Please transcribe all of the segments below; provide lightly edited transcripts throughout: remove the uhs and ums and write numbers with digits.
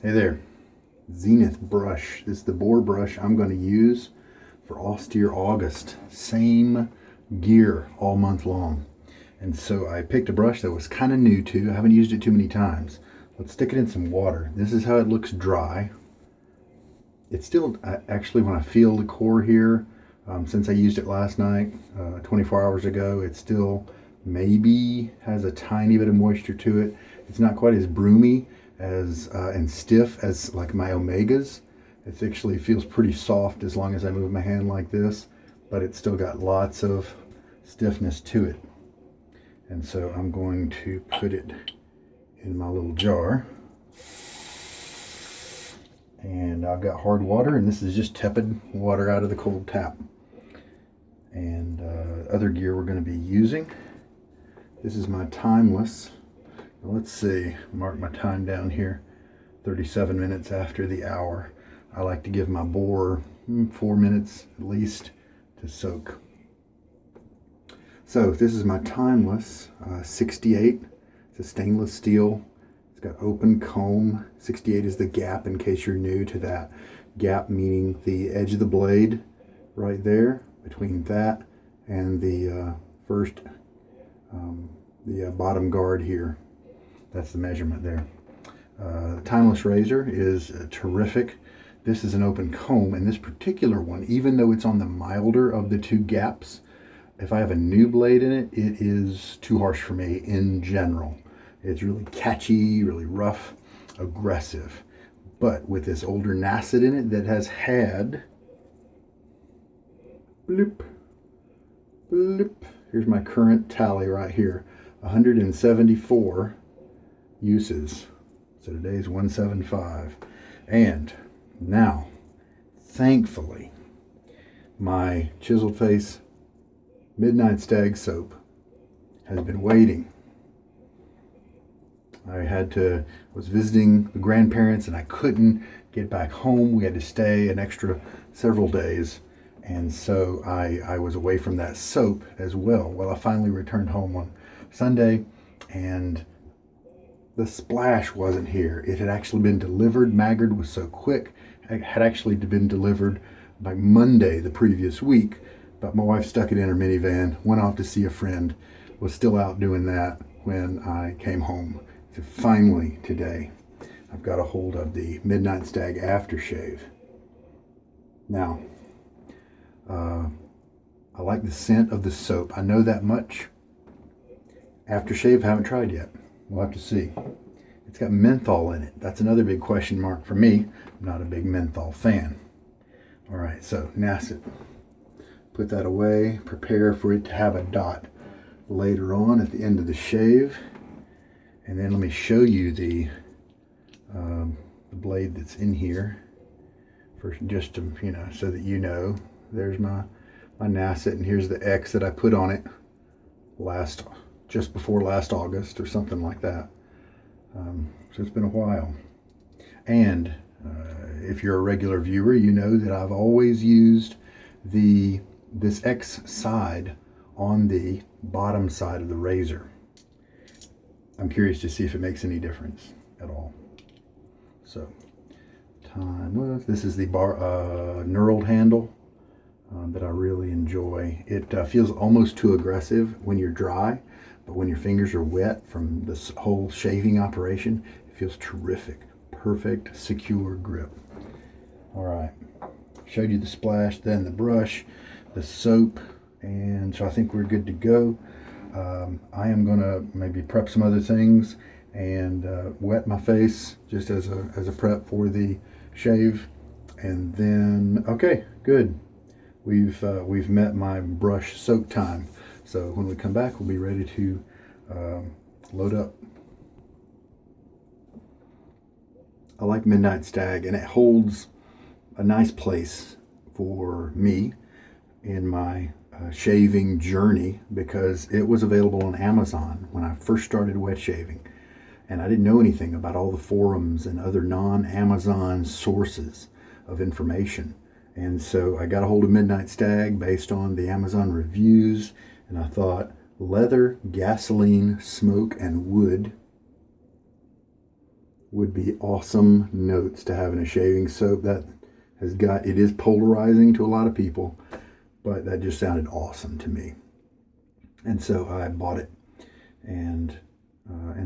Hey there, Zenith brush. This is the boar brush I'm going to use for Austere August. Same gear all month long. And so I picked a brush that was kind of new too. I haven't used it too many times. Let's stick it in some water. This is how it looks dry. It's still, actually when I feel the core here, since I used it last night, 24 hours ago, it still maybe has a tiny bit of moisture to it. It's not quite as broomy as and stiff as like my Omegas. It actually feels pretty soft as long as I move my hand like this, but it's still got lots of stiffness to it. And so I'm going to put it in my little jar. And I've got hard water, and this is just tepid water out of the cold tap. And other gear we're going to be using. This is my timeless. Let's see, mark my time down here, 37 minutes after the hour. I like to give my boar 4 minutes at least to soak. So this is my timeless 68. It's a stainless steel. It's got open comb. 68 is the gap, in case you're new to that. Gap meaning the edge of the blade right there, between that and the bottom guard here. That's the measurement there. The timeless razor is terrific. This is an open comb, and this particular one, even though it's on the milder of the two gaps, if I have a new blade in it, it is too harsh for me in general. It's really catchy, really rough, aggressive. But with this older Nacet in it that has had, bloop, bloop, here's my current tally right here, 174 uses. So today's 175. And now, thankfully, my Chiseled Face Midnight Stag soap has been waiting. Was visiting the grandparents and I couldn't get back home. We had to stay an extra several days. And so I was away from that soap as well. Well, I finally returned home on Sunday, and the splash wasn't here. It had actually been delivered. Maggard was so quick. It had actually been delivered by Monday the previous week, but my wife stuck it in her minivan, went off to see a friend, was still out doing that when I came home. So finally today, I've got a hold of the Midnight Stag aftershave. Now, I like the scent of the soap. I know that much. Aftershave, haven't tried yet. We'll have to see. It's got menthol in it. That's another big question mark for me. I'm not a big menthol fan. All right, so Nacet. Put that away. Prepare for it to have a dot later on at the end of the shave. And then let me show you the blade that's in here. First, just to, so that you know. There's my Nacet, and here's the X that I put on it just before last August or something like that. So it's been a while. And if you're a regular viewer, you know that I've always used this X side on the bottom side of the razor. I'm curious to see if it makes any difference at all. So, timeless. This is the knurled handle that I really enjoy. It feels almost too aggressive when you're dry, but when your fingers are wet from this whole shaving operation, it feels terrific. Perfect, secure grip. All right, showed you the splash, then the brush, the soap, and so I think we're good to go. I am gonna maybe prep some other things and wet my face just as a prep for the shave, and then okay, good. We've met my brush soak time. So when we come back, we'll be ready to load up. I like Midnight Stag, and it holds a nice place for me in my shaving journey because it was available on Amazon when I first started wet shaving. And I didn't know anything about all the forums and other non-Amazon sources of information. And so I got a hold of Midnight Stag based on the Amazon reviews, and I thought leather, gasoline, smoke, and wood would be awesome notes to have in a shaving soap. That has got, it is polarizing to a lot of people, but that just sounded awesome to me. And so I bought it. And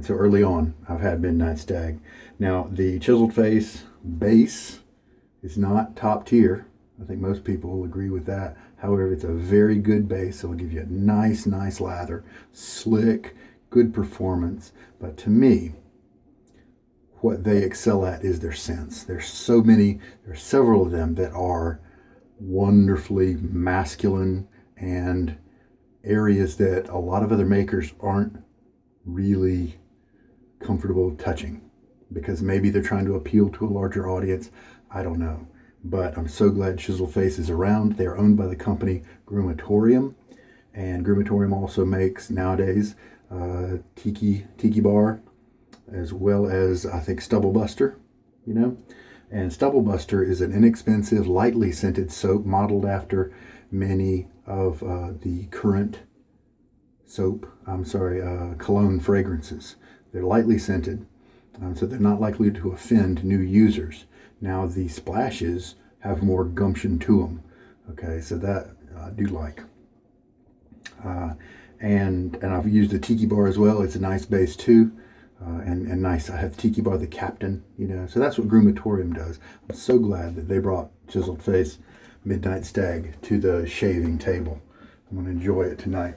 so early on, I've had Midnight Stag. Now, the Chiseled Face base is not top tier. I think most people will agree with that. However, it's a very good base. It'll give you a nice lather, slick, good performance. But to me, what they excel at is their scents. There's several of them that are wonderfully masculine, and areas that a lot of other makers aren't really comfortable touching because maybe they're trying to appeal to a larger audience. I don't know. But I'm so glad Chiseled Face is around. They're owned by the company Groomatorium, and Groomatorium also makes nowadays Tiki Bar, as well as I think Stubble Buster, you know. And Stubble Buster is an inexpensive, lightly scented soap modeled after many of the current cologne fragrances. They're lightly scented, so they're not likely to offend new users. Now, the splashes have more gumption to them. Okay, so that I do like. And I've used the Tiki Bar as well. It's a nice base too. And nice. I have Tiki Bar the Captain, you know. So that's what Groomatorium does. I'm so glad that they brought Chiseled Face Midnight Stag to the shaving table. I'm going to enjoy it tonight.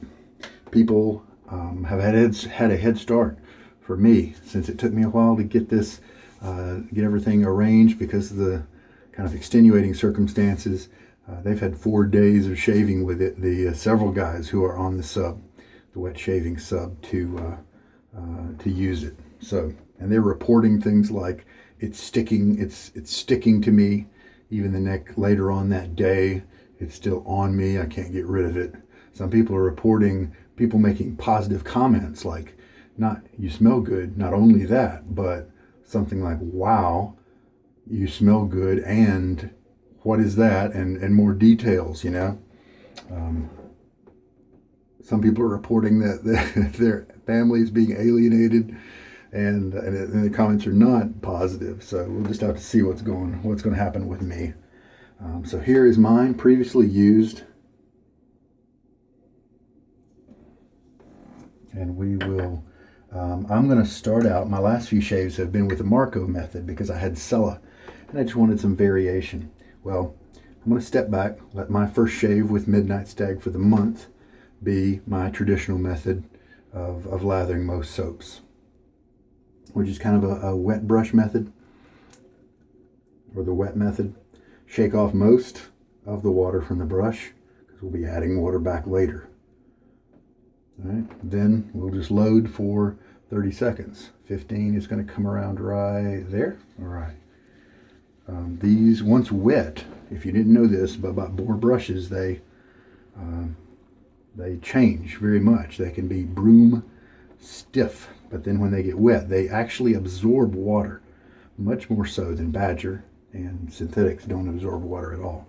People have had a head start for me, since it took me a while to get this, get everything arranged because of the kind of extenuating circumstances. They've had 4 days of shaving with it. The several guys who are on the sub, the wet shaving sub, to use it. So, and they're reporting things like it's sticking to me. Even the neck later on that day, it's still on me. I can't get rid of it. Some people are reporting people making positive comments like, not you smell good, not only that, but something like, wow, you smell good, and what is that, and more details, you know. Some people are reporting that their family is being alienated, and the comments are not positive. So we'll just have to see what's going to happen with me. So here is mine, previously used, and we will. I'm going to start out. My last few shaves have been with the Marco method because I had Sella, and I just wanted some variation. Well, I'm going to step back, let my first shave with Midnight Stag for the month be my traditional method of lathering most soaps, which is kind of a wet brush method, or the wet method. Shake off most of the water from the brush because we'll be adding water back later. All right, then we'll just load for 30 seconds. 15 is going to come around right there. All right. These, once wet, if you didn't know this, but about boar brushes, they change very much. They can be broom stiff, but then when they get wet, they actually absorb water, much more so than Badger, and synthetics don't absorb water at all.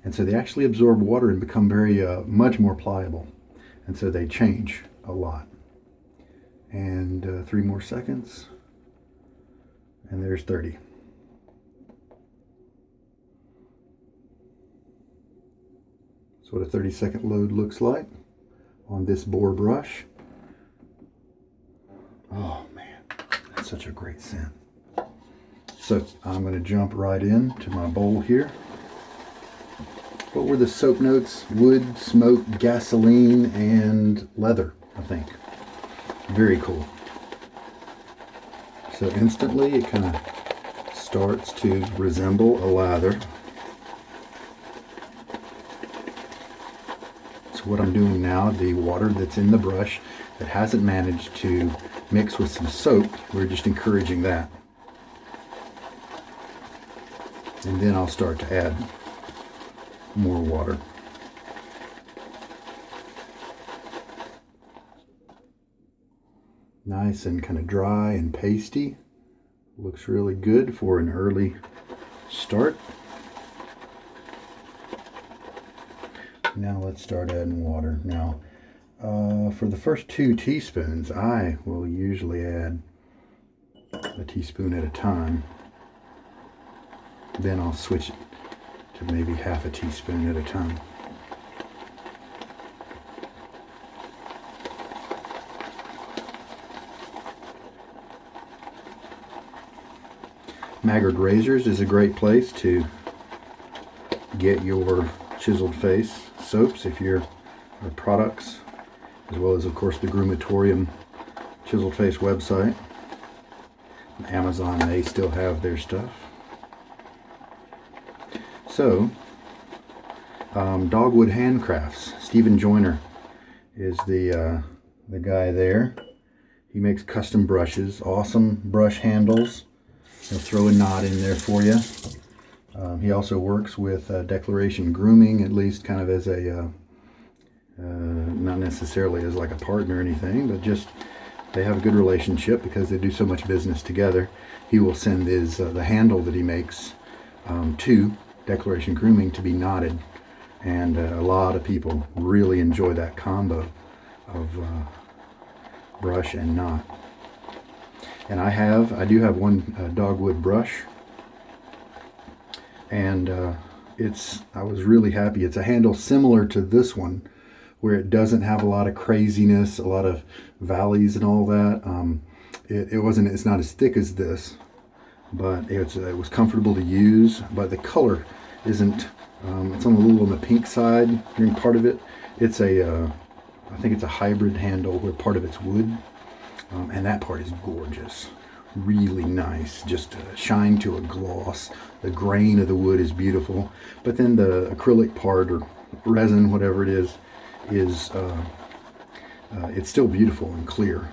And so they actually absorb water and become very much more pliable. And so they change a lot. And 3 more seconds. And there's 30. That's what a 30-second load looks like on this boar brush. Oh man, that's such a great scent. So I'm going to jump right into my bowl here. What were the soap notes? Wood, smoke, gasoline, and leather, I think. Very cool. So instantly it kind of starts to resemble a lather. So what I'm doing now, the water that's in the brush that hasn't managed to mix with some soap, we're just encouraging that. And then I'll start to add more water. Nice and kind of dry and pasty. Looks really good for an early start. Now let's start adding water. Now, for the first 2 teaspoons, I will usually add a teaspoon at a time. Then I'll switch it to maybe half a teaspoon at a time. Maggard Razors is a great place to get your chiseled face soaps or products, as well as of course the Groomatorium Chiseled Face website. Amazon, they still have their stuff. So, Dogwood Handcrafts. Stephen Joyner is the guy there. He makes custom brushes, awesome brush handles. He'll throw a knot in there for you. He also works with Declaration Grooming, at least kind of as a, not necessarily as like a partner or anything, but just they have a good relationship because they do so much business together. He will send the handle that he makes to Declaration Grooming to be knotted, and a lot of people really enjoy that combo of brush and knot. And I do have one dogwood brush, and I was really happy. It's a handle similar to this one, where it doesn't have a lot of craziness, a lot of valleys and all that. It's not as thick as this, but it was comfortable to use. But the color isn't. It's on the pink side during part of it. It's I think it's a hybrid handle where part of it's wood. And that part is gorgeous, really nice, just shine to a gloss. The grain of the wood is beautiful, but then the acrylic part or resin, whatever it is it's still beautiful and clear,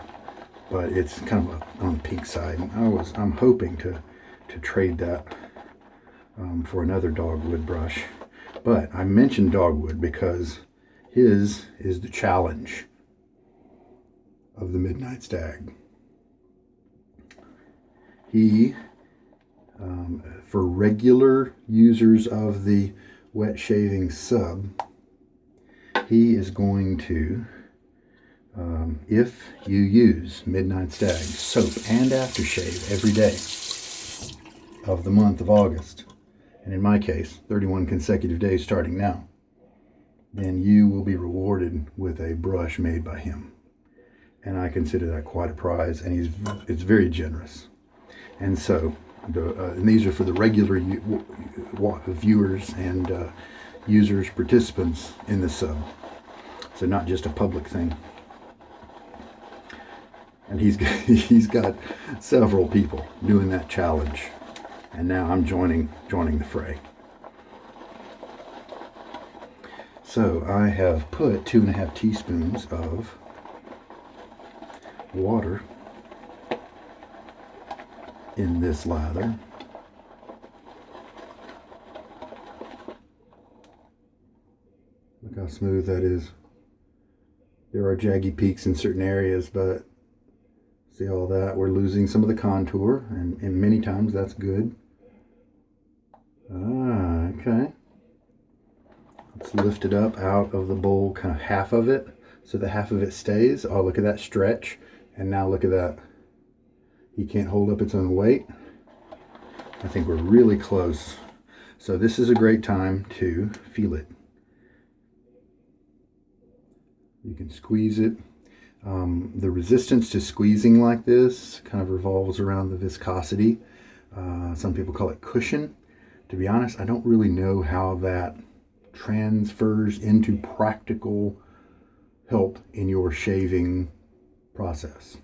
but it's kind of on the pink side. And I'm hoping to trade that for another dogwood brush. But I mentioned dogwood because his is the challenge of the Midnight Stag. He, for regular users of the wet shaving sub, he is going to, if you use Midnight Stag soap and aftershave every day of the month of August, and in my case, 31 consecutive days starting now, then you will be rewarded with a brush made by him. And I consider that quite a prize, and it's very generous. And so, and these are for the regular viewers and users, participants in the sub. So not just a public thing. And he's got several people doing that challenge, and now I'm joining the fray. So I have put 2.5 teaspoons of water in this lather. Look how smooth that is. There are jaggy peaks in certain areas, but see all that? We're losing some of the contour, and many times that's good. Okay. Let's lift it up out of the bowl, kind of half of it, so that half of it stays. Oh, look at that stretch. And now look at that. He can't hold up its own weight. I think we're really close. So this is a great time to feel it. You can squeeze it. The resistance to squeezing like this kind of revolves around the viscosity. Some people call it cushion. To be honest, I don't really know how that transfers into practical help in your shaving process.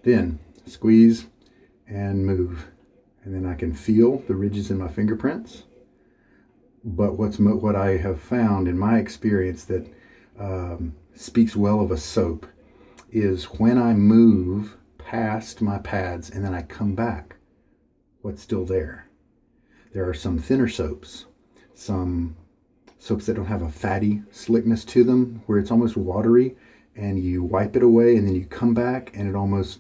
Then squeeze and move, and then I can feel the ridges in my fingerprints. But what I have found in my experience that speaks well of a soap is when I move past my pads and then I come back, what's still there. There are some thinner soaps, some soaps that don't have a fatty slickness to them, where it's almost watery, and you wipe it away and then you come back and it almost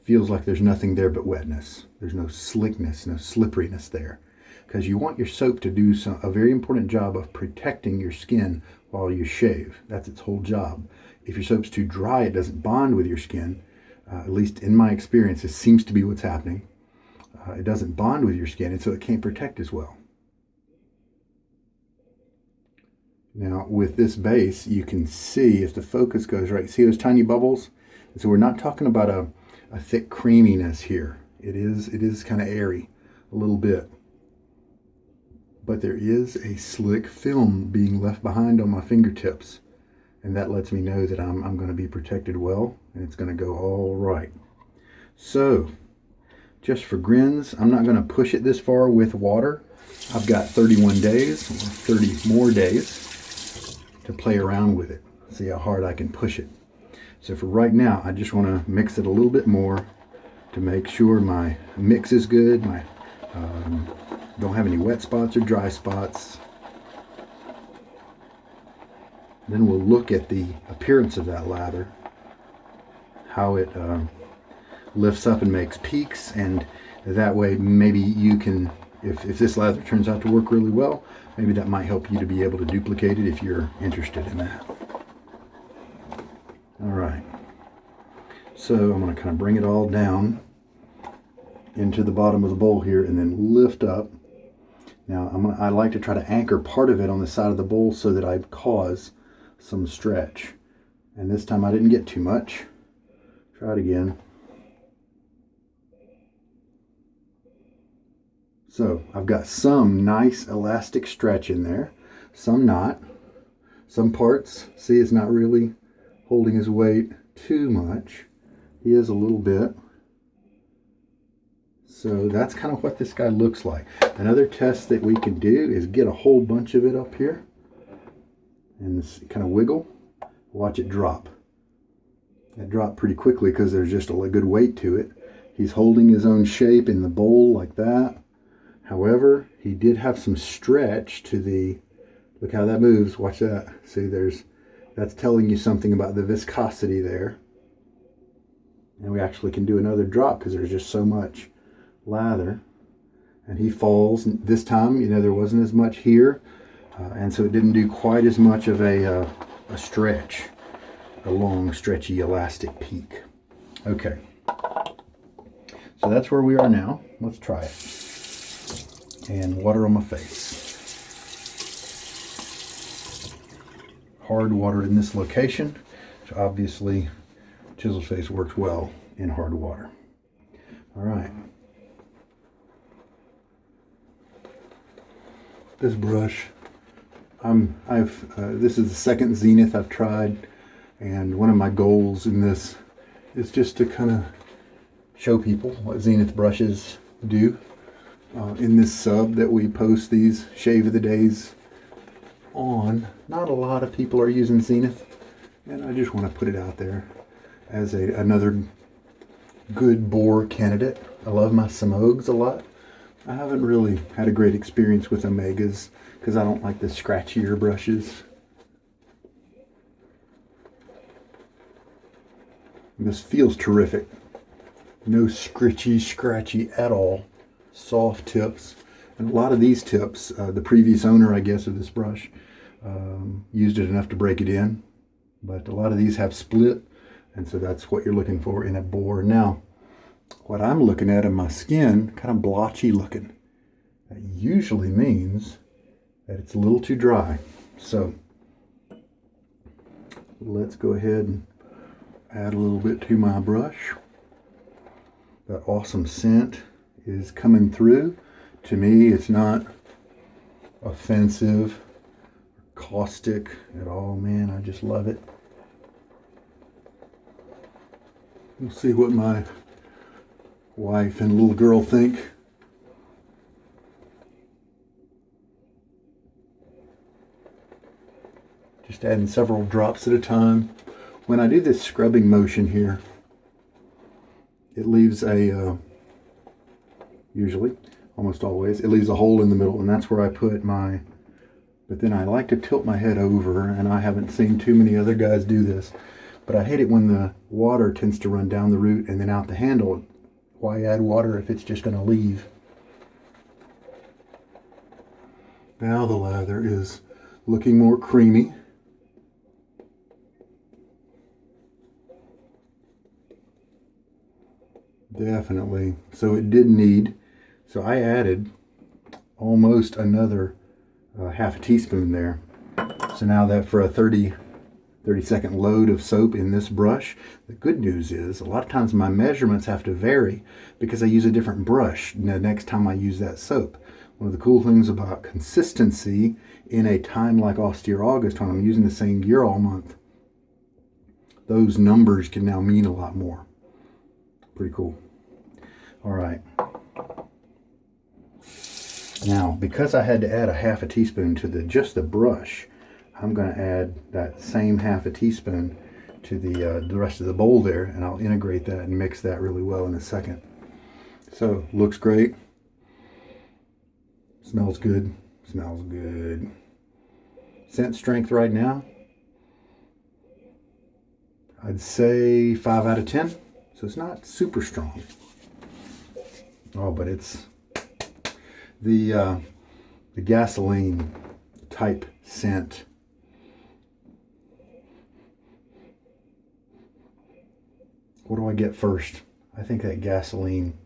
feels like there's nothing there but wetness. There's no slickness, no slipperiness there, because you want your soap to do a very important job of protecting your skin while you shave. That's its whole job. If your soap's too dry, it doesn't bond with your skin, At least in my experience, this seems to be what's happening. It doesn't bond with your skin, and so it can't protect as well. Now, with this base, you can see, if the focus goes right, see those tiny bubbles? And so we're not talking about a thick creaminess here. It is kind of airy, a little bit. But there is a slick film being left behind on my fingertips. And that lets me know that I'm going to be protected well, and it's going to go all right. So, just for grins, I'm not going to push it this far with water. I've got 31 days, or 30 more days, to play around with it. See how hard I can push it. So for right now, I just want to mix it a little bit more to make sure my mix is good. My don't have any wet spots or dry spots. Then we'll look at the appearance of that lather, how it lifts up and makes peaks, and that way maybe you can, if this lather turns out to work really well, maybe that might help you to be able to duplicate it if you're interested in that. All right, so I'm going to kind of bring it all down into the bottom of the bowl here and then lift up. Now I like to try to anchor part of it on the side of the bowl so that I cause some stretch. And this time I didn't get too much. Try it again. So I've got some nice elastic stretch in there, some not. Some parts, see, it's not really holding his weight too much. He is a little bit. So that's kind of what this guy looks like. Another test that we can do is get a whole bunch of it up here and kind of wiggle. Watch it drop. It dropped pretty quickly because there's just a good weight to it. He's holding his own shape in the bowl like that. However, he did have some stretch to the, look how that moves. Watch that. See, that's telling you something about the viscosity there. And we actually can do another drop because there's just so much lather. And he falls. This time, there wasn't as much here. And so it didn't do quite as much of a stretch, a long, stretchy, elastic peak. Okay. So that's where we are now. Let's try it. And water on my face. Hard water in this location. So obviously, Chiseled Face works well in hard water. All right. This brush, this is the second Zenith I've tried, and one of my goals in this is just to kind of show people what Zenith brushes do. In this sub that we post these shave of the days on, not a lot of people are using Zenith, and I just want to put it out there as another good boar candidate. I love my Samogs a lot. I haven't really had a great experience with Omegas because I don't like the scratchier brushes. This feels terrific. No scratchy at all. Soft tips. And a lot of these tips, the previous owner, I guess, of this brush used it enough to break it in. But a lot of these have split, and so that's what you're looking for in a boar. Now, what I'm looking at in my skin, kind of blotchy looking. That usually means that it's a little too dry. So let's go ahead and add a little bit to my brush. That awesome scent is coming through. To me, it's not offensive, caustic at all. Man, I just love it. We'll see what my wife and little girl think. Just adding several drops at a time. When I do this scrubbing motion here, it leaves usually, almost always, it leaves a hole in the middle, and that's where I put my, but then I like to tilt my head over, and I haven't seen too many other guys do this, but I hate it when the water tends to run down the root and then out the handle. Why add water if it's just going to leave? Now the lather is looking more creamy. Definitely. So it did need, so I added almost another half a teaspoon there. So now that for a 30-second load of soap in this brush, the good news is a lot of times my measurements have to vary because I use a different brush the next time I use that soap. One of the cool things about consistency in a time like Austere August, when I'm using the same gear all month, those numbers can now mean a lot more. Pretty cool. All right. Now, because I had to add a half a teaspoon to just the brush, I'm going to add that same half a teaspoon to the rest of the bowl there, and I'll integrate that and mix that really well in a second. So, looks great. Smells good. Smells good. Scent strength right now, I'd say 5 out of 10. So it's not super strong. Oh, but it's the gasoline type scent. What do I get first? I think that gasoline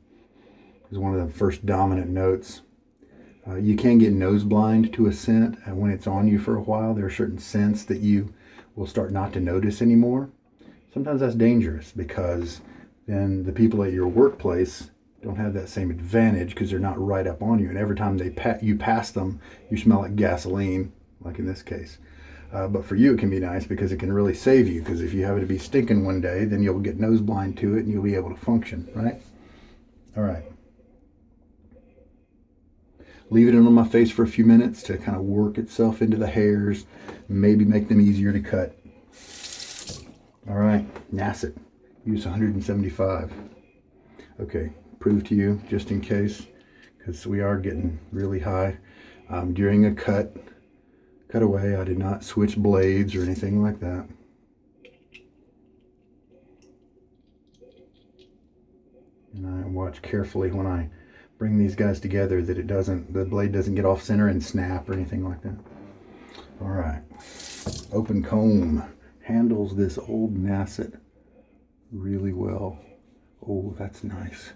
is one of the first dominant notes. You can get nose blind to a scent, and when it's on you for a while, there are certain scents that you will start not to notice anymore. Sometimes that's dangerous because then the people at your workplace don't have that same advantage because they're not right up on you, and every time you pass them, you smell like gasoline, like in this case. But for you, it can be nice because it can really save you, because if you happen to be stinking one day, then you'll get nose blind to it and you'll be able to function, right? All right. Leave it on my face for a few minutes to kind of work itself into the hairs, maybe make them easier to cut. All right, Nacet, use 175. Okay, prove to you just in case, because we are getting really high. During a cutaway, I did not switch blades or anything like that. And I watch carefully when I bring these guys together that the blade doesn't get off center and snap or anything like that. All right, open comb handles this old Nacet really well. Oh, that's nice.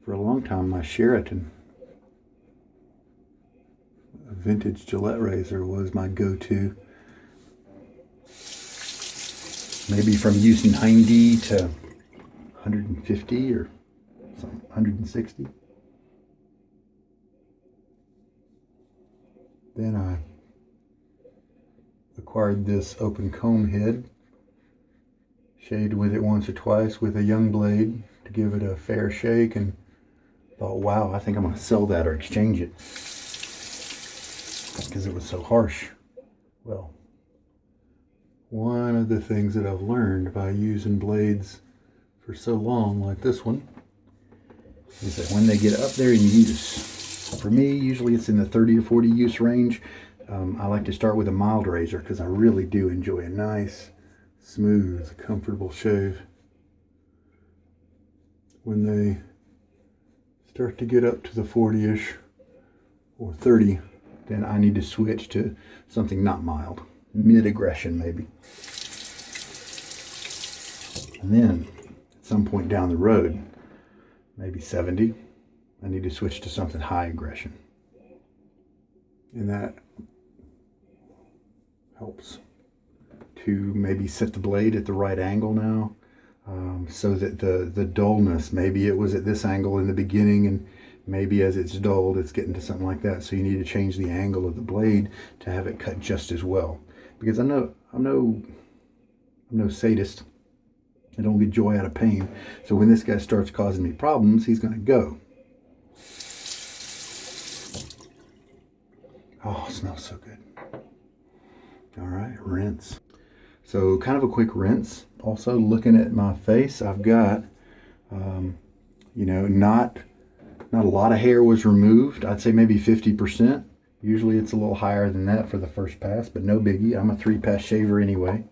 For a long time, my Sheraton, a vintage Gillette razor, was my go-to. Maybe from use 90 to 150 or something, 160. Then I acquired this open comb head, shaved with it once or twice with a young blade to give it a fair shake, and thought, wow, I think I'm going to sell that or exchange it because it was so harsh. Well, one of the things that I've learned by using blades for so long, like this one, is that when they get up there in use, for me, usually it's in the 30 or 40 use range. I like to start with a mild razor because I really do enjoy a nice, smooth, comfortable shave. When they start to get up to the 40-ish or 30, then I need to switch to something not mild, mid-aggression maybe. And then at some point down the road, maybe 70, I need to switch to something high aggression. And that helps to maybe set the blade at the right angle now, so that the dullness, maybe it was at this angle in the beginning, and maybe as it's dulled, it's getting to something like that. So you need to change the angle of the blade to have it cut just as well. Because I'm no sadist. I don't get joy out of pain. So when this guy starts causing me problems, he's going to go. Oh, it smells so good. All right, rinse. So kind of a quick rinse. Also looking at my face, I've got, not a lot of hair was removed. I'd say maybe 50%. Usually it's a little higher than that for the first pass, but no biggie. I'm a 3-pass shaver anyway.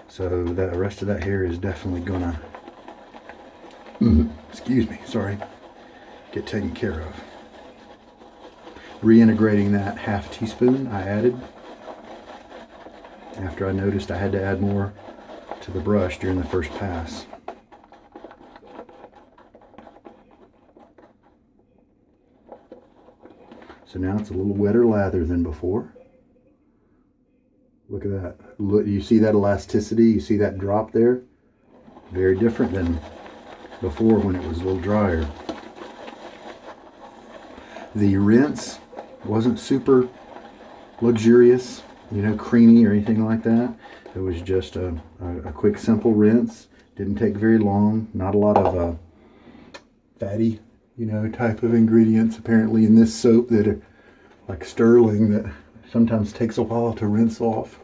So the rest of that hair is definitely gonna, excuse me, sorry, get taken care of. Reintegrating that half teaspoon I added after I noticed I had to add more to the brush during the first pass. So now it's a little wetter lather than before. Look at that. Look, you see that elasticity? You see that drop there? Very different than before when it was a little drier. The rinse wasn't super luxurious, you know, creamy or anything like that. It was just a quick, simple rinse. Didn't take very long. Not a lot of fatty, you know, type of ingredients apparently in this soap that are like sterling that sometimes takes a while to rinse off.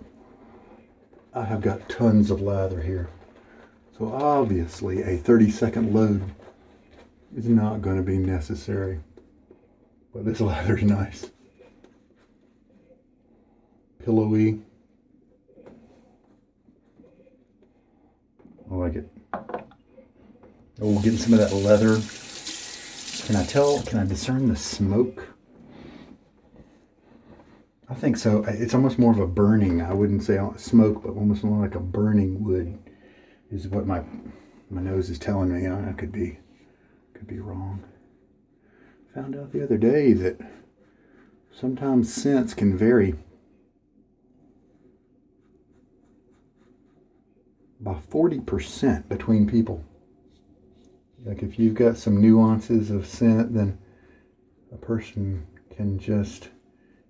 I have got tons of lather here. So obviously a 30-second load is not going to be necessary. But this lather is nice. Pillowy. I like it. Oh, getting some of that leather. Can I discern the smoke? I think so. It's almost more of a burning. I wouldn't say smoke, but almost more like a burning wood is what my nose is telling me. I could be wrong. Found out the other day that sometimes scents can vary by 40% between people. Like if you've got some nuances of scent, then a person can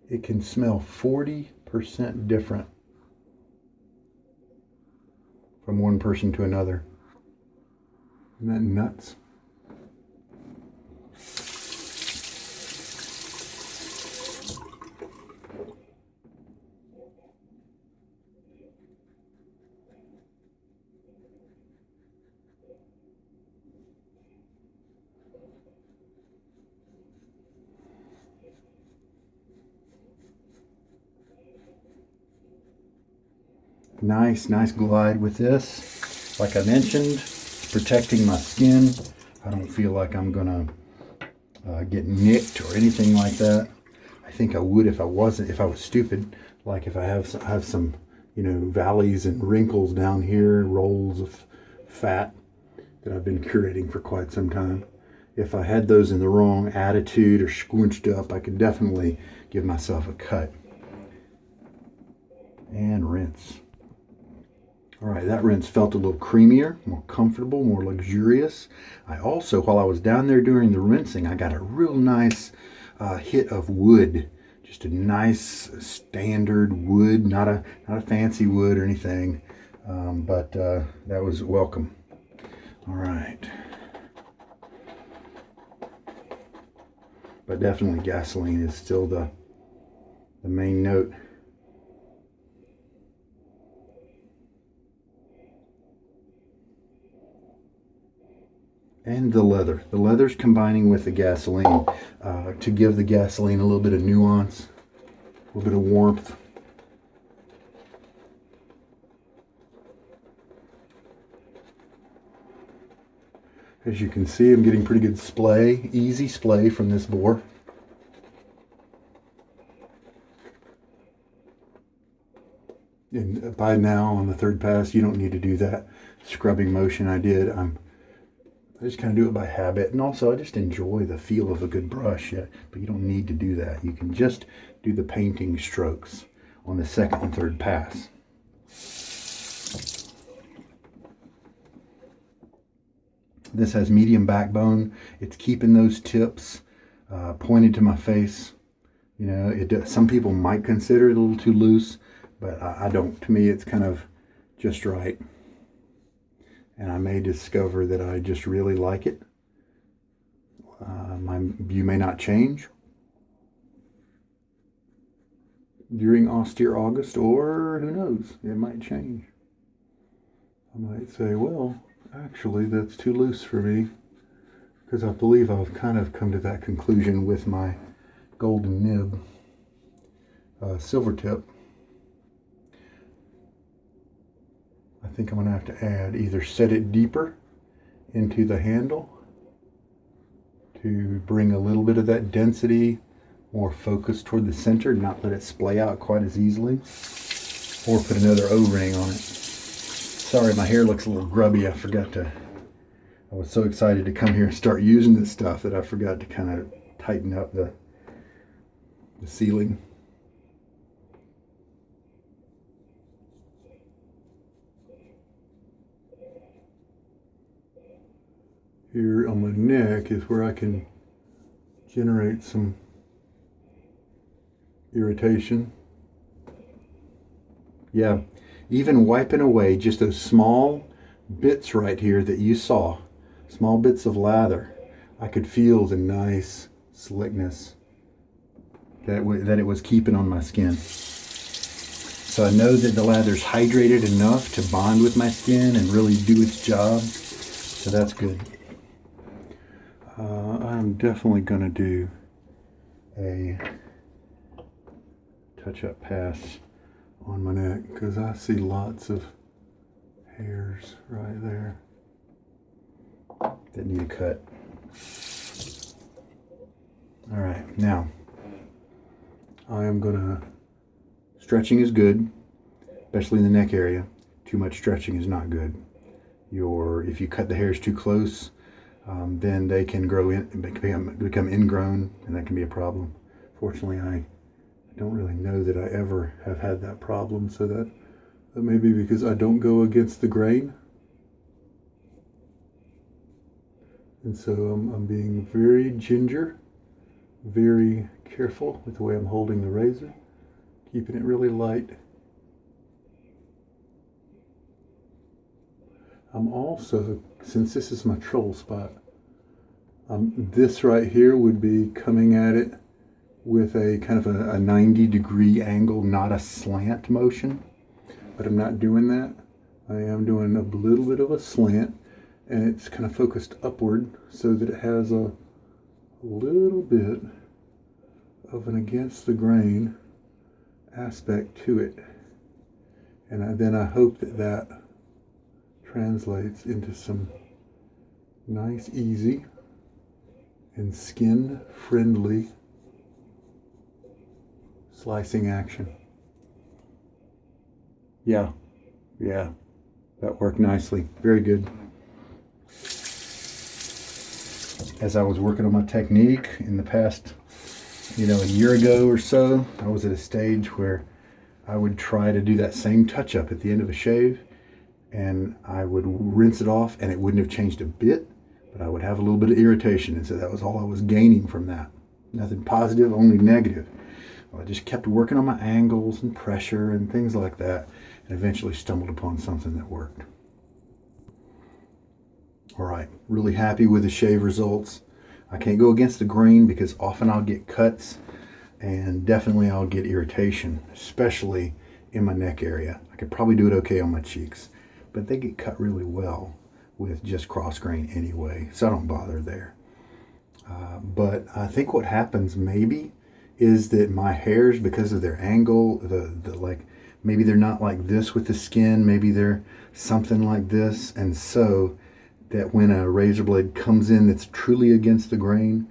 it can smell 40% different from one person to another. Isn't that nuts? Nice glide with this. Like I mentioned, protecting my skin. I don't feel like I'm gonna get nicked or anything like that. I think I would if I was stupid. Like if I have some, you know, valleys and wrinkles down here, rolls of fat that I've been curating for quite some time. If I had those in the wrong attitude or squinched up, I could definitely give myself a cut. And rinse. All right, that rinse felt a little creamier, more comfortable, more luxurious. I also, while I was down there during the rinsing, I got a real nice hit of wood. Just a nice standard wood, not a fancy wood or anything, but that was welcome. All right. But definitely gasoline is still the main note. And the leather. The leather's combining with the gasoline to give the gasoline a little bit of nuance, a little bit of warmth. As you can see, I'm getting pretty good splay, easy splay from this boar. And by now, on the third pass, you don't need to do that scrubbing motion I did. I just kind of do it by habit, and also I just enjoy the feel of a good brush. Yeah, but you don't need to do that. You can just do the painting strokes on the second and third pass. This has medium backbone. It's keeping those tips pointed to my face. You know, some people might consider it a little too loose, but I don't. To me, it's kind of just right. And I may discover that I just really like it. My view may not change during Austere August, or who knows, it might change. I might say, well, actually that's too loose for me, because I believe I've kind of come to that conclusion with my golden nib silver tip. I think I'm going to have to add, either set it deeper into the handle to bring a little bit of that density more focused toward the center, not let it splay out quite as easily, or put another O-ring on it. Sorry, my hair looks a little grubby. I was so excited to come here and start using this stuff that I forgot to kind of tighten up the sealing. Here on my neck is where I can generate some irritation. Yeah, even wiping away just those small bits right here that you saw, small bits of lather, I could feel the nice slickness that it was keeping on my skin. So I know that the lather's hydrated enough to bond with my skin and really do its job. So that's good. I'm definitely going to do a touch-up pass on my neck because I see lots of hairs right there that need a cut. All right, now I am gonna, stretching is good, especially in the neck area. Too much stretching is not good. If you cut the hairs too close, then they can grow in, become ingrown, and that can be a problem. Fortunately, I don't really know that I ever have had that problem, so that may be because I don't go against the grain. And so I'm being very ginger, very careful with the way I'm holding the razor, keeping it really light. I'm also, since this is my troll spot, this right here would be coming at it with a kind of a 90-degree angle, not a slant motion. But I'm not doing that. I am doing a little bit of a slant, and it's kind of focused upward so that it has a little bit of an against the grain aspect to it. And then I hope that translates into some nice, easy, and skin-friendly slicing action. Yeah, that worked nicely. Very good. As I was working on my technique in the past, a year ago or so, I was at a stage where I would try to do that same touch-up at the end of a shave, and I would rinse it off, and it wouldn't have changed a bit, but I would have a little bit of irritation, and so that was all I was gaining from that. Nothing positive, only negative. Well, I just kept working on my angles and pressure and things like that, and eventually stumbled upon something that worked. All right, really happy with the shave results. I can't go against the grain because often I'll get cuts, and definitely I'll get irritation, especially in my neck area. I could probably do it okay on my cheeks, but they get cut really well with just cross grain anyway, so I don't bother there. But I think what happens maybe is that my hairs, because of their angle, maybe they're not like this with the skin, maybe they're something like this, and so that when a razor blade comes in that's truly against the grain,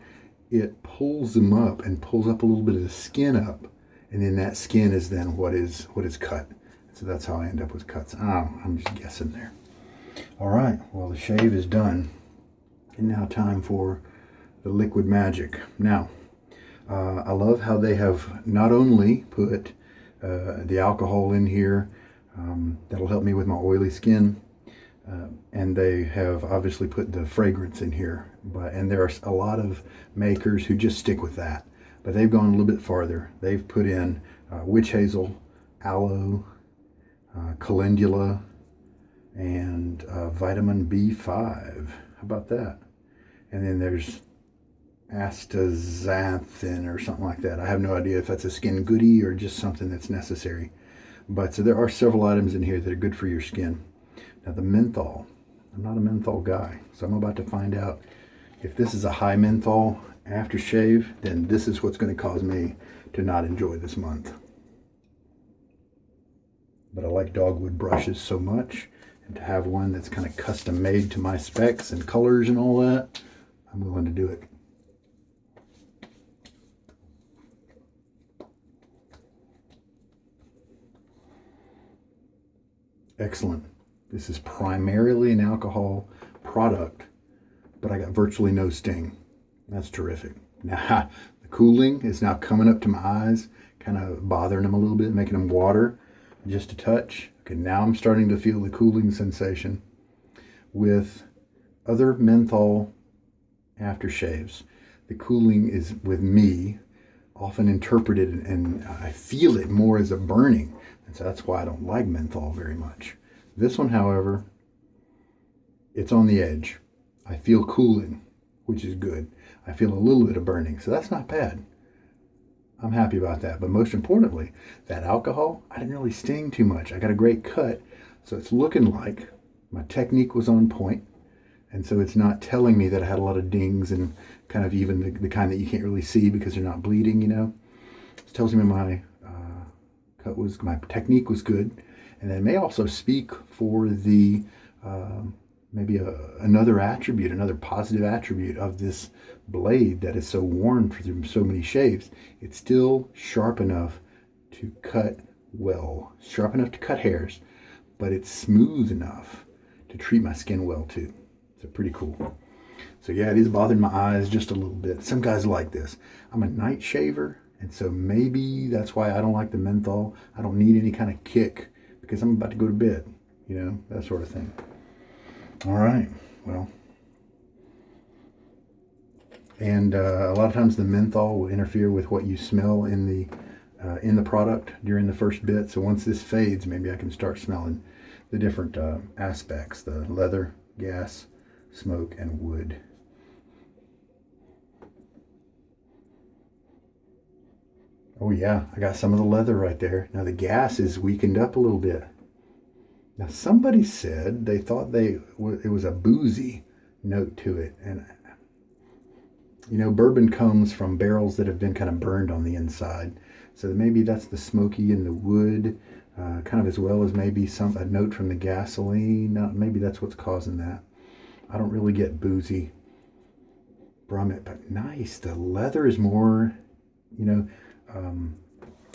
it pulls them up and pulls up a little bit of the skin up, and then that skin is then what is cut. So that's how I end up with cuts. I'm just guessing there. All right, well, the shave is done, and now time for the liquid magic. Now, I love how they have not only put the alcohol in here, that'll help me with my oily skin, and they have obviously put the fragrance in here, and there are a lot of makers who just stick with that, but they've gone a little bit farther. They've put in witch hazel, aloe, calendula, and vitamin B5. How about that? And then there's astaxanthin or something like that. I have no idea if that's a skin goodie or just something that's necessary. But so there are several items in here that are good for your skin. Now the menthol, I'm not a menthol guy, so I'm about to find out if this is a high menthol aftershave, then this is what's going to cause me to not enjoy this month. But I like dogwood brushes so much, and to have one that's kind of custom made to my specs and colors and all that, I'm willing to do it. Excellent. This is primarily an alcohol product, but I got virtually no sting. That's terrific. Now, the cooling is now coming up to my eyes, kind of bothering them a little bit, making them water just a touch. Okay, now I'm starting to feel the cooling sensation. With other menthol aftershaves, the cooling is, with me, often interpreted, and I feel it more as a burning. And so that's why I don't like menthol very much. This one, however, it's on the edge. I feel cooling, which is good. I feel a little bit of burning, so that's not bad. I'm happy about that. But most importantly, that alcohol, I didn't really sting too much. I got a great cut, so it's looking like my technique was on point. And so it's not telling me that I had a lot of dings and kind of even the kind that you can't really see because they're not bleeding, you know. It tells me my my technique was good. And that may also speak for the maybe another attribute, another positive attribute of this blade that is so worn through so many shaves. It's still sharp enough to cut well, sharp enough to cut hairs, but it's smooth enough to treat my skin well too. So pretty cool. So yeah, it is bothering my eyes just a little bit. Some guys like this. I'm a night shaver, and so maybe that's why I don't like the menthol. I don't need any kind of kick because I'm about to go to bed, you know, that sort of thing. All right, well, and a lot of times the menthol will interfere with what you smell in the product during the first bit. So once this fades, maybe I can start smelling the different aspects: the leather, gas, smoke, and wood. Oh yeah, I got some of the leather right there. Now the gas is weakened up a little bit. Now somebody said they thought it was a boozy note to it, and you know, bourbon comes from barrels that have been kind of burned on the inside, so maybe that's the smoky in the wood, kind of, as well as maybe a note from the gasoline. Maybe that's what's causing that. I don't really get boozy from it, but nice. The leather is more, you know.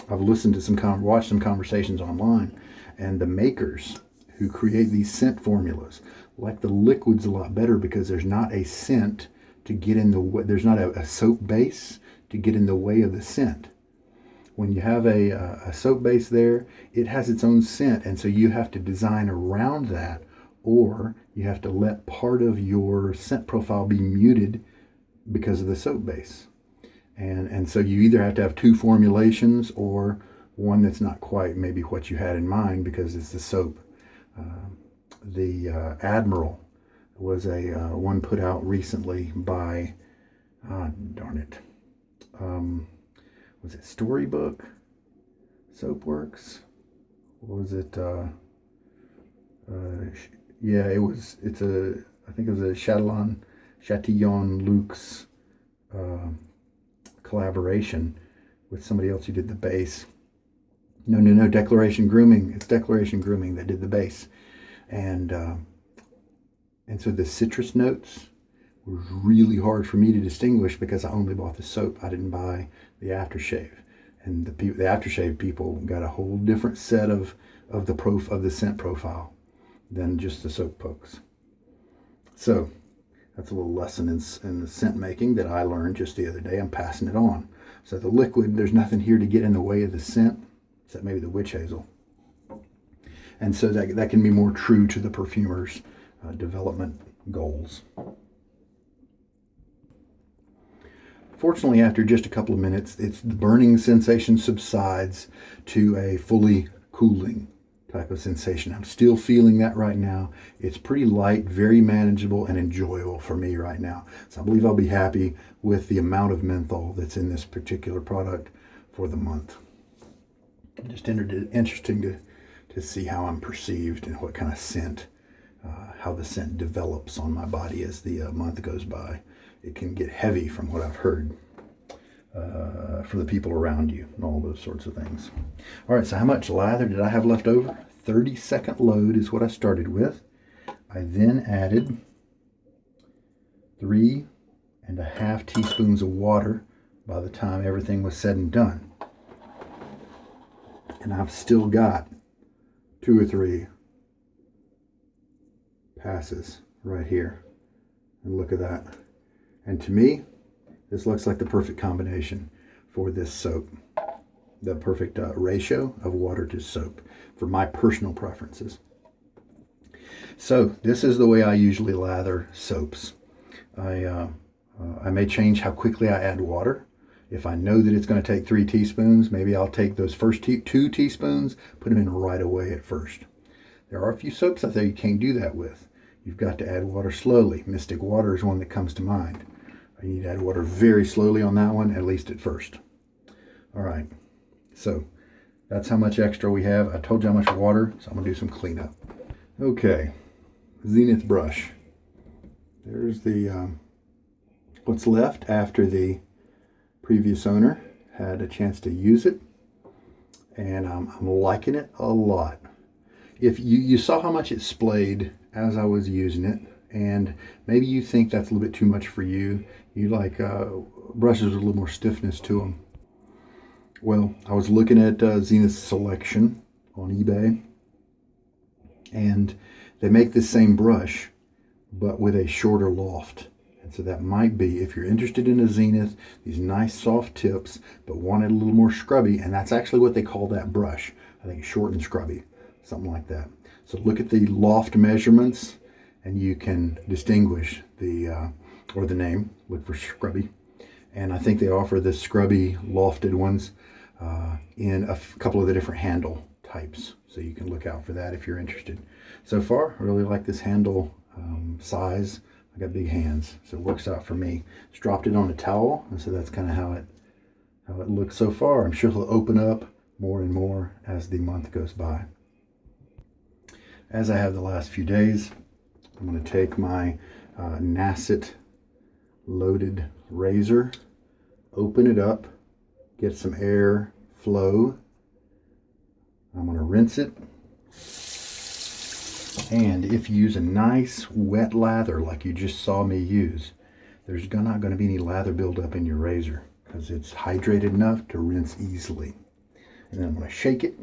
I've listened to watched some conversations online, and the makers who create these scent formulas like the liquids a lot better because there's not a scent to get in the way. There's not a soap base to get in the way of the scent. When you have a soap base there, it has its own scent, and so you have to design around that, or you have to let part of your scent profile be muted because of the soap base. And so you either have to have two formulations or one that's not quite maybe what you had in mind because it's the soap. The Admiral was a one put out recently by, darn it, was it Storybook? Soapworks? What was it? Yeah, I think it was a Chatillon Luke's collaboration with somebody else who did the bass. No, Declaration Grooming. It's Declaration Grooming that did the bass. And so the citrus notes were really hard for me to distinguish because I only bought the soap. I didn't buy the aftershave. And the aftershave people got a whole different set of the scent profile than just the soap folks. So that's a little lesson in the scent making that I learned just the other day. I'm passing it on. So the liquid, there's nothing here to get in the way of the scent, except maybe the witch hazel. And so that can be more true to the perfumer's development goals. Fortunately, after just a couple of minutes, the burning sensation subsides to a fully cooling type of sensation. I'm still feeling that right now. It's pretty light, very manageable, and enjoyable for me right now. So I believe I'll be happy with the amount of menthol that's in this particular product for the month. Just interesting to see how I'm perceived and what kind of scent, how the scent develops on my body as the month goes by. It can get heavy from what I've heard for the people around you and all those sorts of things. All right, so how much lather did I have left over? 30-second load is what I started with. I then added 3.5 teaspoons of water by the time everything was said and done. And I've still got 2 or 3 passes right here. And look at that. And to me, this looks like the perfect combination for this soap. The perfect ratio of water to soap for my personal preferences. So this is the way I usually lather soaps. I may change how quickly I add water. If I know that it's going to take 3 teaspoons, maybe I'll take those first 2 teaspoons, put them in right away at first. There are a few soaps out there you can't do that with. You've got to add water slowly. Mystic Water is one that comes to mind. You need to add water very slowly on that one, at least at first. All right, so that's how much extra we have. I told you how much water, so I'm going to do some cleanup. Okay, Zenith brush. There's the what's left after the previous owner had a chance to use it, and I'm liking it a lot. If you saw how much it splayed as I was using it, and maybe you think that's a little bit too much for you. You like brushes with a little more stiffness to them. Well, I was looking at Zenith's selection on eBay, and they make the same brush but with a shorter loft. And so that might be, if you're interested in a Zenith, these nice soft tips, but want it a little more scrubby, and that's actually what they call that brush. I think short and scrubby, something like that. So look at the loft measurements, and you can distinguish the, or the name, look for scrubby. And I think they offer the scrubby lofted ones in a couple of the different handle types. So you can look out for that if you're interested. So far, I really like this handle size. I got big hands, so it works out for me. Just dropped it on a towel, and so that's kind of how it looks so far. I'm sure it'll open up more and more as the month goes by. As I have the last few days, I'm going to take my Nacet loaded razor, open it up, get some air flow. I'm going to rinse it. And if you use a nice wet lather like you just saw me use, there's not going to be any lather buildup in your razor because it's hydrated enough to rinse easily. And then I'm going to shake it.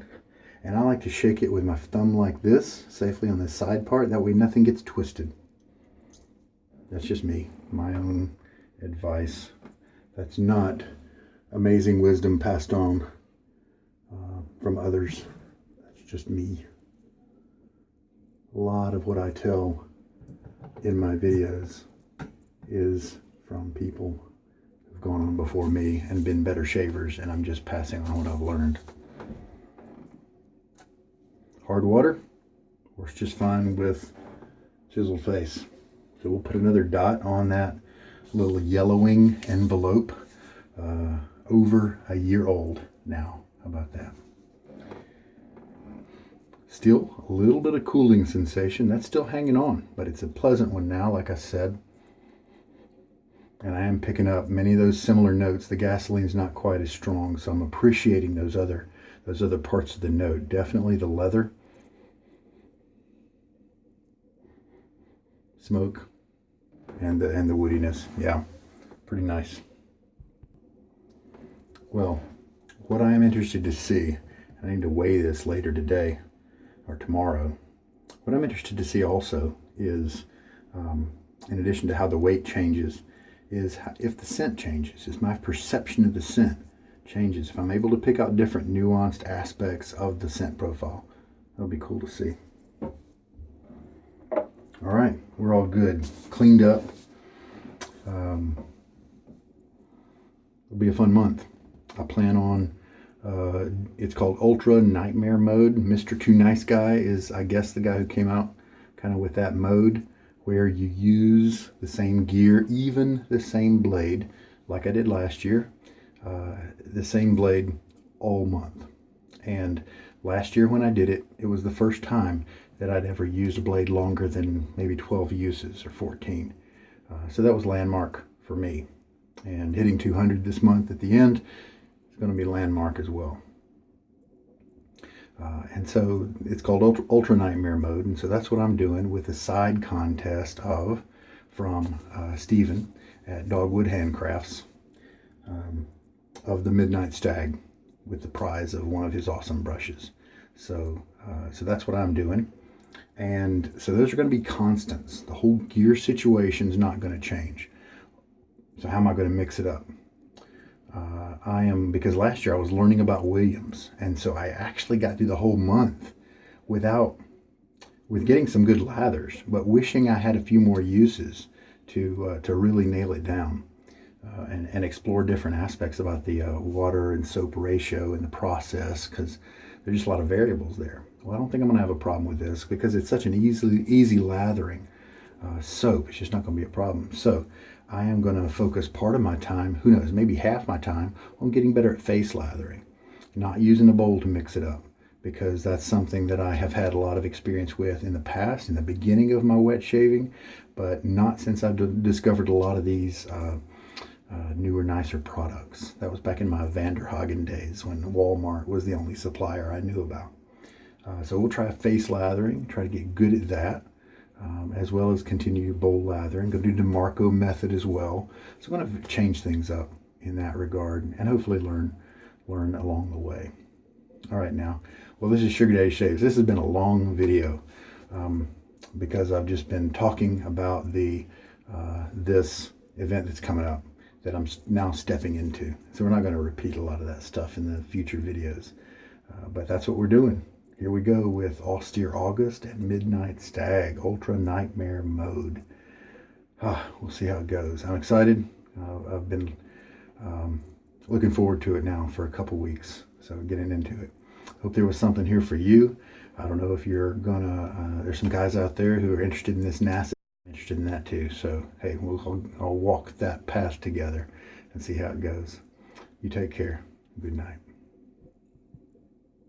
And I like to shake it with my thumb like this, safely on the side part. That way nothing gets twisted. That's just me, my own advice. That's not amazing wisdom passed on from others. That's just me. A lot of what I tell in my videos is from people who've gone on before me and been better shavers, and I'm just passing on what I've learned. Hard water works just fine with chiseled face. So we'll put another dot on that little yellowing envelope. Over a year old now. How about that? Still a little bit of cooling sensation. That's still hanging on, but it's a pleasant one now, like I said. And I am picking up many of those similar notes. The gasoline's not quite as strong, so I'm appreciating those other parts of the note. Definitely the leather, smoke, and the woodiness. Yeah, pretty nice. Well, what I am interested to see, I need to weigh this later today or tomorrow. What I'm interested to see also is, in addition to how the weight changes, is if the scent changes, is my perception of the scent changes. If I'm able to pick out different nuanced aspects of the scent profile, that'll be cool to see. All right, we're all good, cleaned up. It'll be a fun month. I plan on, it's called Ultra Nightmare Mode. Mr. Too Nice Guy is, I guess, the guy who came out kind of with that mode where you use the same gear, even the same blade, like I did last year, the same blade all month. And last year when I did it, it was the first time that I'd ever used a blade longer than maybe 12 uses or 14. So that was landmark for me. And hitting 200 this month at the end, it's going to be landmark as well. And so it's called Ultra Nightmare Mode. And so that's what I'm doing with a side contest from Stephen at Dogwood Handcrafts of the Midnight Stag with the prize of one of his awesome brushes. So that's what I'm doing. And so those are going to be constants. The whole gear situation is not going to change. So how am I going to mix it up? Because last year I was learning about Williams, and so I actually got through the whole month with getting some good lathers, but wishing I had a few more uses to really nail it down and explore different aspects about the water and soap ratio and the process, because there's just a lot of variables there. Well, I don't think I'm going to have a problem with this because it's such an easy lathering soap. It's just not going to be a problem. So I am going to focus part of my time, who knows, maybe half my time, on getting better at face lathering, not using a bowl to mix it up, because that's something that I have had a lot of experience with in the past, in the beginning of my wet shaving, but not since I've discovered a lot of these newer, nicer products. That was back in my Vanderhagen days when Walmart was the only supplier I knew about. So we'll try face lathering, try to get good at that, as well as continue bowl lathering. Go do DeMarco method as well. So I'm going to change things up in that regard and hopefully learn along the way. All right, now, well, this is Sugar Daddy Shaves. This has been a long video because I've just been talking about this event that's coming up that I'm now stepping into. So we're not going to repeat a lot of that stuff in the future videos, but that's what we're doing. Here we go with Austere August and Midnight Stag Ultra Nightmare Mode. We'll see how it goes. I'm excited. I've been looking forward to it now for a couple weeks, so getting into it. Hope there was something here for you. I don't know if you're gonna, there's some guys out there who are interested in this Nacet. I'm interested in that too. So, hey, I'll walk that path together and see how it goes. You take care. Good night.